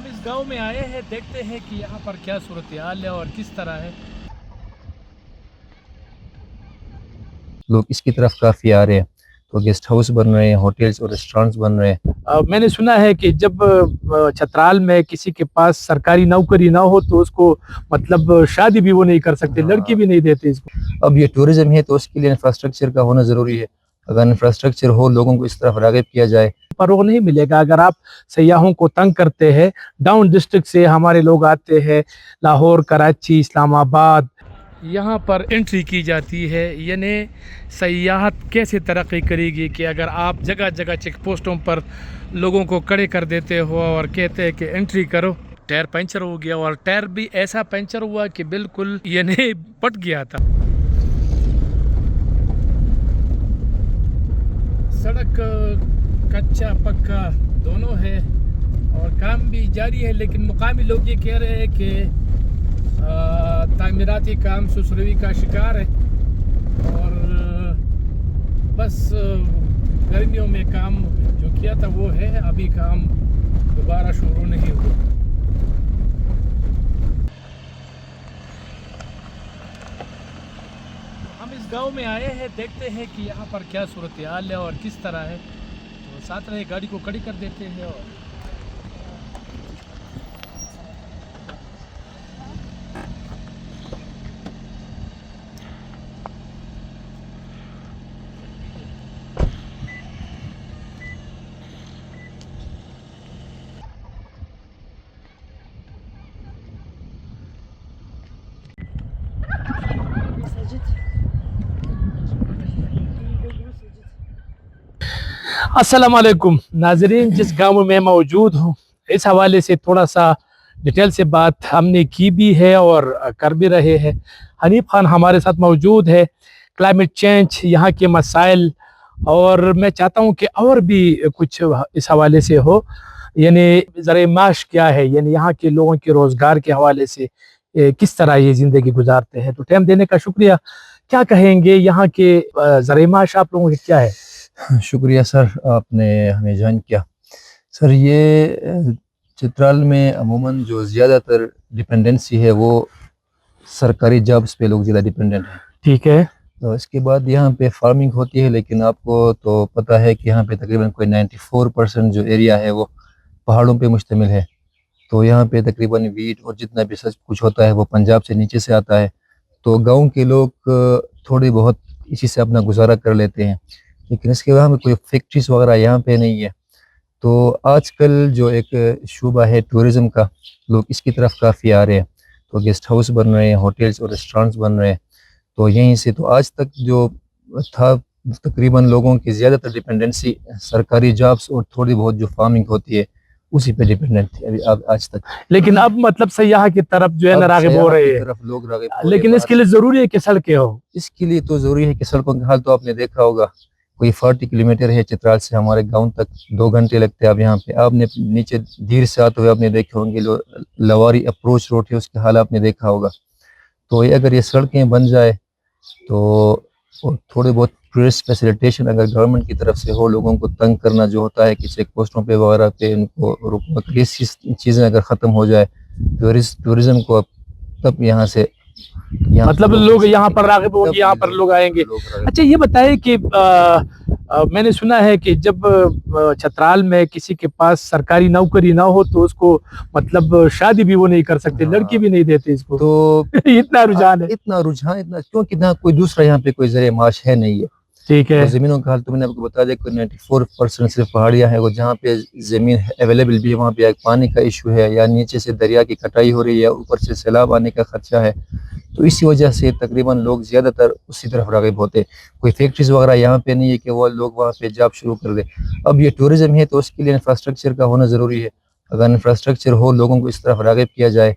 इस गांव में आए हैं, देखते हैं कि यहाँ पर क्या सूरत हाल है और किस तरह है। लोग इसकी तरफ काफ़ी आ रहे हैं, तो गेस्ट हाउस बन रहे हैं, होटल्स और रेस्टोरेंट्स बन रहे हैं। मैंने सुना है कि जब छतराल में किसी के पास सरकारी नौकरी ना हो तो उसको मतलब शादी भी वो नहीं कर सकते, लड़की भी नहीं देते इसको। अब ये टूरिज्म है तो उसके लिए इंफ्रास्ट्रक्चर का होना ज़रूरी है। अगर इंफ्रास्ट्रक्चर हो, लोगों को इस तरफ राग़िब किया जाए, फरोग नहीं मिलेगा। अगर आप सयाहों को तंग करते हैं, डाउन डिस्ट्रिक्ट से हमारे लोग आते हैं, लाहौर, कराची, इस्लामाबाद, यहाँ पर एंट्री की जाती है, यानी सयाहत कैसे तरक्की करेगी कि अगर आप जगह जगह चेक पोस्टों पर लोगों को खड़े कर देते हो और कहते हैं कि एंट्री करो। टायर पंचर हो गया और टायर भी ऐसा पंचर हुआ कि बिल्कुल यानी पट गया था। सड़क कच्चा पक्का दोनों है और काम भी जारी है, लेकिन मुकामी लोग ये कह रहे हैं कि तामीराती काम सुसरवी का शिकार है और बस गर्मियों में काम जो किया था वो है, अभी काम दोबारा शुरू नहीं हुआ। हम इस गांव में आए हैं, देखते हैं कि यहाँ पर क्या सूरत हाल है और किस तरह है, तो साथ में गाड़ी को खड़ी कर देते हैं। और अस्सलाम वालेकुम नाजरीन, जिस गांव में मैं मौजूद हूँ इस हवाले से थोड़ा सा डिटेल से बात हमने की भी है और कर भी रहे हैं। हनीफ खान हमारे साथ मौजूद है। क्लाइमेट चेंज, यहाँ के मसाइल, और मैं चाहता हूँ कि और भी कुछ इस हवाले से हो, यानी ज़राए माश क्या है, यानी यहाँ के लोगों के रोज़गार के हवाले से किस तरह ये ज़िंदगी गुजारते हैं। तो टाइम देने का शुक्रिया। क्या कहेंगे यहाँ के ज़राए माश आप लोगों के क्या है? शुक्रिया सर, आपने हमें ज्वाइन किया। सर, ये चित्राल में अमूमन जो ज़्यादातर डिपेंडेंसी है वो सरकारी जॉब्स पे लोग ज़्यादा डिपेंडेंट हैं। ठीक है। तो इसके बाद यहाँ पे फार्मिंग होती है, लेकिन आपको तो पता है कि यहाँ पे तकरीबन कोई 94% जो एरिया है वो पहाड़ों पे मुश्तमिल है। तो यहाँ पे तकरीबन वीट और जितना भी सब कुछ होता है वो पंजाब से नीचे से आता है। तो गाँव के लोग थोड़ी बहुत इसी से अपना गुजारा कर लेते हैं, लेकिन इसके वहाँ में कोई फैक्ट्रीज वगैरह यहाँ पे नहीं है। तो आजकल जो एक शूबा है टूरिज़म का, लोग इसकी तरफ काफ़ी आ रहे हैं, तो गेस्ट हाउस बन रहे हैं, होटल्स और रेस्टोरेंट्स बन रहे हैं। तो यहीं से तो आज तक जो था तकरीबन लोगों की ज़्यादातर डिपेंडेंसी सरकारी जॉब्स और थोड़ी बहुत जो फार्मिंग होती है उसी पे डिपेंडेंट थी अभी अब आज तक। लेकिन अब मतलब सयाह की तरफ जो है ना राग़िब हो रहे हैं, तरफ लोग राग़िब हो रहे हैं। लेकिन इसके लिए ज़रूरी है कि सड़कें हो। इसके लिए तो ज़रूरी है कि सड़कों का हाल तो आपने देखा होगा, कोई 40 किलोमीटर है चित्राल से हमारे गांव तक, 2 घंटे लगते हैं। अब यहाँ पे आपने नीचे धीर से आते हुए आपने देखे होंगे लवारी अप्रोच रोड है, उसके हाल आपने देखा होगा। तो ये अगर ये सड़कें बन जाए तो और थोड़े बहुत टूरिस्ट फैसिलिटेशन अगर गवर्नमेंट की तरफ से हो, लोगों को तंग करना जो होता है कि चेक पोस्टों पे वगैरह पे उनको रोकना, ये चीज़ें अगर ख़त्म हो जाए टूरिज़म को, तब यहाँ से मतलब लोग यहाँ पर राग़िब होंगे, यहाँ पर लोग आएंगे। अच्छा, ये बताइए कि मैंने सुना है कि जब छतराल में किसी के पास सरकारी नौकरी ना हो तो उसको मतलब शादी भी वो नहीं कर सकते, लड़की भी नहीं देते इसको। तो इतना रुझान है, इतना क्योंकि ना कोई दूसरा यहाँ पे कोई ज़रिए माश है नहीं है। ठीक है। तो ज़मीनों का हाल तो मैंने आपको बता दिया, कोई 94% सिर्फ पहाड़ियाँ हैं, वो जहाँ पे ज़मीन अवेलेबल भी है वहाँ पे एक पानी का इशू है, या नीचे से दरिया की कटाई हो रही है, ऊपर से सैलाब आने का खर्चा है। तो इसी वजह से तकरीबन लोग ज़्यादातर उसी तरफ राग़िब होते। कोई फैक्ट्रीज वगैरह यहाँ पे नहीं है कि वो लोग वहाँ पे जॉब शुरू कर दे। अब ये टूरिज़्म है तो उसके लिए इंफ्रास्ट्रक्चर का होना ज़रूरी है। अगर इंफ्रास्ट्रक्चर हो, लोगों को इस तरफ राग़िब किया जाए,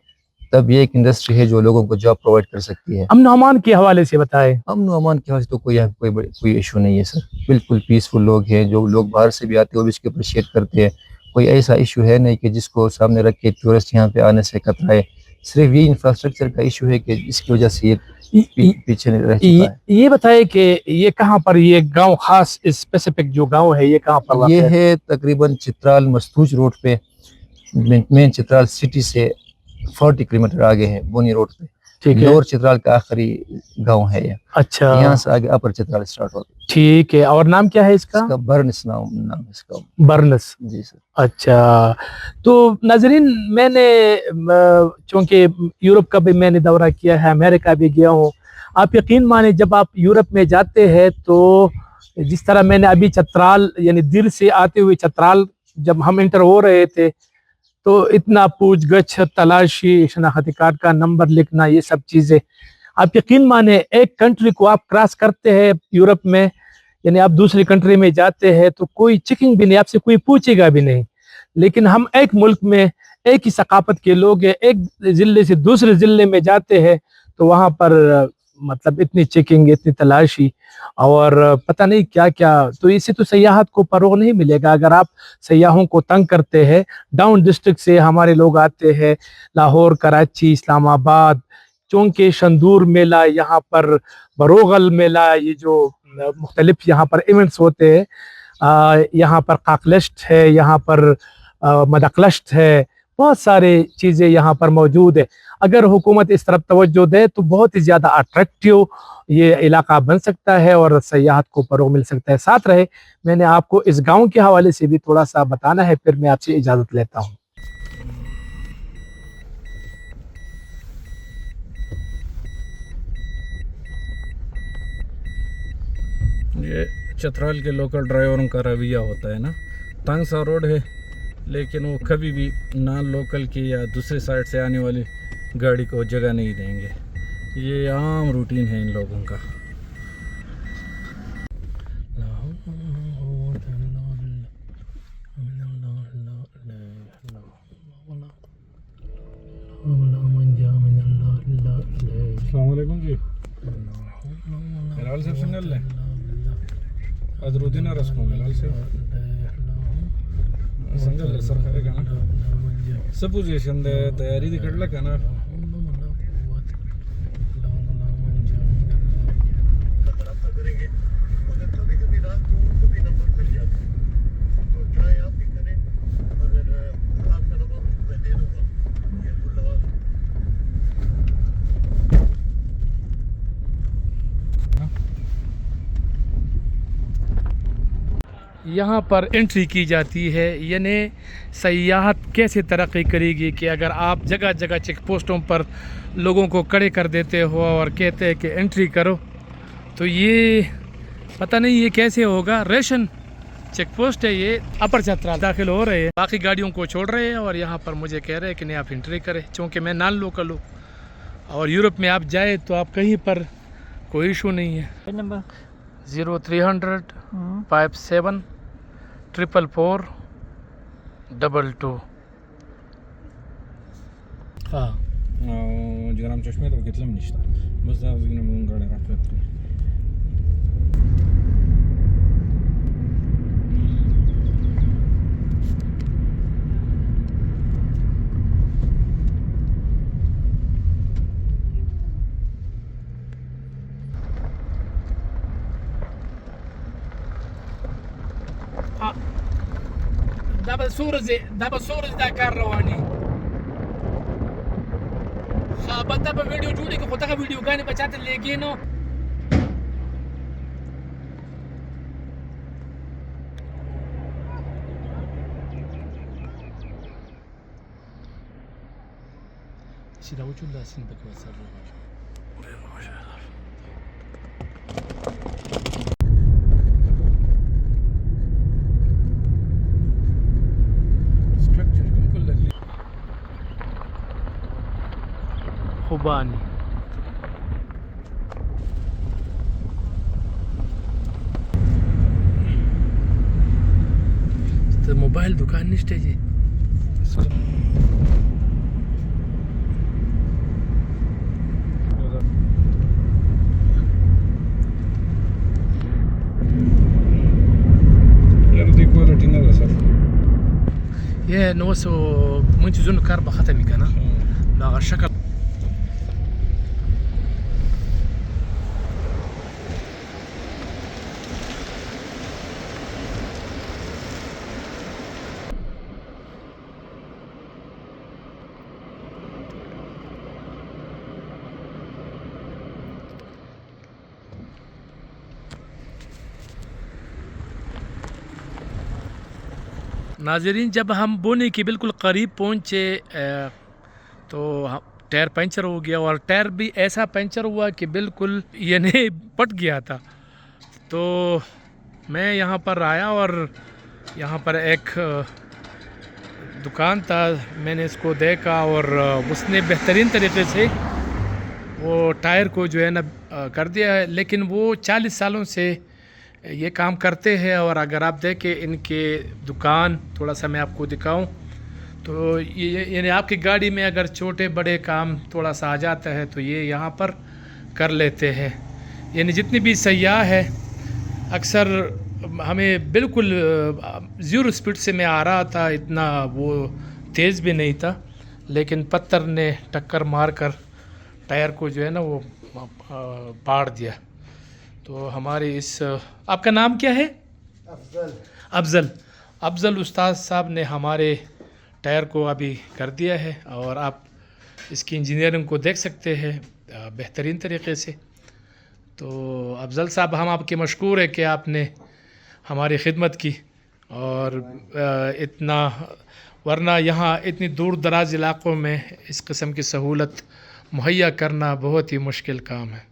तब ये एक इंडस्ट्री है जो लोगों को जॉब प्रोवाइड कर सकती है। अमन अमान के हवाले से बताएं। अमन अमान के हवाले से तो कोई इशू नहीं है सर, बिल्कुल पीसफुल लोग हैं। जो लोग बाहर से भी आते हैं वो भी इसके अप्रिशिएट करते हैं। कोई ऐसा इशू है नहीं कि जिसको सामने रख के टूरिस्ट यहाँ पे आने से कतराए। सिर्फ ये इंफ्रास्ट्रक्चर का इशू है कि इसकी वजह से ये पीछे रह चुका है। ये बताइए कि ये कहाँ पर, ये गांव खास स्पेसिफिक जो गांव है ये कहाँ पर ये है तकरीबन चित्राल मस्तूज रोड पे مین چترال سٹی سے 40 کلومیٹر آگے ہے بونی روڈ پہ. ٹھیک ہے. لوور چترال کا آخری گاؤں ہے یہ. اچھا یہاں سے آگے اپر چترال اسٹارٹ ہوتا ہے. ٹھیک ہے. اور نام کیا ہے اس کا؟ اس کا برنس نام ہے اس کا. برنس. جی سر. اچھا تو ناظرین میں نے چونکہ یورپ کا بھی میں نے دورہ کیا ہے, امریکہ بھی گیا ہوں. آپ یقین مانیں جب آپ یورپ میں جاتے ہیں تو جس طرح میں نے ابھی چترال یعنی دیر سے آتے ہوئے چترال جب ہم انٹر ہو رہے تھے تو اتنا پوچھ گچھ, تلاشی, شناختی کارڈ کا نمبر لکھنا, یہ سب چیزیں آپ یقین مانیں ایک کنٹری کو آپ کراس کرتے ہیں یورپ میں, یعنی آپ دوسری کنٹری میں جاتے ہیں تو کوئی چیکنگ بھی نہیں, آپ سے کوئی پوچھے گا بھی نہیں. لیکن ہم ایک ملک میں ایک ہی ثقافت کے لوگ ہیں, ایک ضلع سے دوسرے ضلع میں جاتے ہیں تو وہاں پر مطلب اتنی چیکنگ, اتنی تلاشی اور پتہ نہیں کیا کیا. تو اس سے تو سیاحت کو فروغ نہیں ملے گا. اگر آپ سیاحوں کو تنگ کرتے ہیں, ڈاؤن ڈسٹرکٹ سے ہمارے لوگ آتے ہیں, لاہور, کراچی, اسلام آباد, چونکہ شندور میلہ, یہاں پر بروغل میلہ, یہ جو مختلف یہاں پر ایونٹس ہوتے ہیں, یہاں پر قاقلشت ہے, یہاں پر مدقلشت ہے, بہت سارے چیزیں یہاں پر موجود ہے. اگر حکومت اس طرف توجہ دے تو بہت ہی زیادہ اٹریکٹیو یہ علاقہ بن سکتا ہے اور سیاحت کو فروغ مل سکتا ہے. ساتھ رہے, میں نے آپ کو اس گاؤں کے حوالے سے بھی تھوڑا سا بتانا ہے, پھر میں آپ سے اجازت لیتا ہوں. یہ چترال کے لوکل ڈرائیوروں کا رویہ ہوتا ہے نا, تنگ سا روڈ ہے لیکن وہ کبھی بھی نان لوکل کی یا دوسرے سائڈ سے آنے والی گاڑی کو جگہ نہیں دیں گے. یہ عام روٹین ہے ان لوگوں کا. السلام علیکم جی. ہلال صاحب سنگل لے ادرودین رسم ہلال صاحب سنگل سر کرے گا نا سب پوزیشن دے تیاری دی کر لگا نا. یہاں پر انٹری کی جاتی ہے, یعنی سیاحت کیسے ترقی کرے گی کہ اگر آپ جگہ جگہ چیک پوسٹوں پر لوگوں کو کھڑے کر دیتے ہو اور کہتے ہیں کہ انٹری کرو, تو یہ پتہ نہیں یہ کیسے ہوگا. ریشن چیک پوسٹ ہے یہ, اپر چترال داخل ہو رہے ہیں, باقی گاڑیوں کو چھوڑ رہے ہیں اور یہاں پر مجھے کہہ رہے ہیں کہ نہیں آپ انٹری کریں, چونکہ میں نان لوکل ہوں. اور یورپ میں آپ جائے تو آپ کہیں پر کوئی ایشو نہیں ہے. نمبر 0300 57 444 22. ہاں جرام چشمه تو گتلم نشته بس دا بگیم اون گاڑی رفت. دابا سورز دا کار رواني بنده په ویډیو جوړي که خو دغه ویډیوګانې به چاته لېږي نو چې دا وچول دا سین پکې وسره خوبانی تو موبایل دکان نشته جی یه نو سو منتي زون کار به ختمي کنه دا شکل नाजरीन, जब हम बोने के बिल्कुल करीब पहुँचे तो टायर पंचर हो गया, और टायर भी ऐसा पंचर हुआ कि बिल्कुल यानी पट गया था। तो मैं यहाँ पर आया और यहाँ पर एक दुकान था, मैंने इसको देखा और उसने बेहतरीन तरीके से वो टायर को जो है ना कर दिया है। लेकिन वो 40 सालों से ये काम करते हैं, और अगर आप देखें इनके दुकान, थोड़ा सा मैं आपको दिखाऊं, तो ये यानी आपकी गाड़ी में अगर छोटे बड़े काम थोड़ा सा आ जाता है तो ये यहाँ पर कर लेते हैं। यानी जितनी भी सयाह है, अक्सर हमें बिल्कुल 0 स्पीड से मैं आ रहा था, इतना वो तेज़ भी नहीं था, लेकिन पत्थर ने टक्कर मारकर टायर को जो है ना वो पाड़ दिया। तो हमारे इस, आपका नाम क्या है? अफजल उस्ताद साहब ने हमारे टायर को अभी कर दिया है, और आप इसकी इंजीनियरिंग को देख सकते हैं बेहतरीन तरीके से। तो अफजल साहब, हम आपके मशकूर है कि आपने हमारी खिदमत की, और इतना, वरना यहाँ इतनी दूर दराज इलाक़ों में इस किस्म की सहूलत मुहैया करना बहुत ही मुश्किल काम है।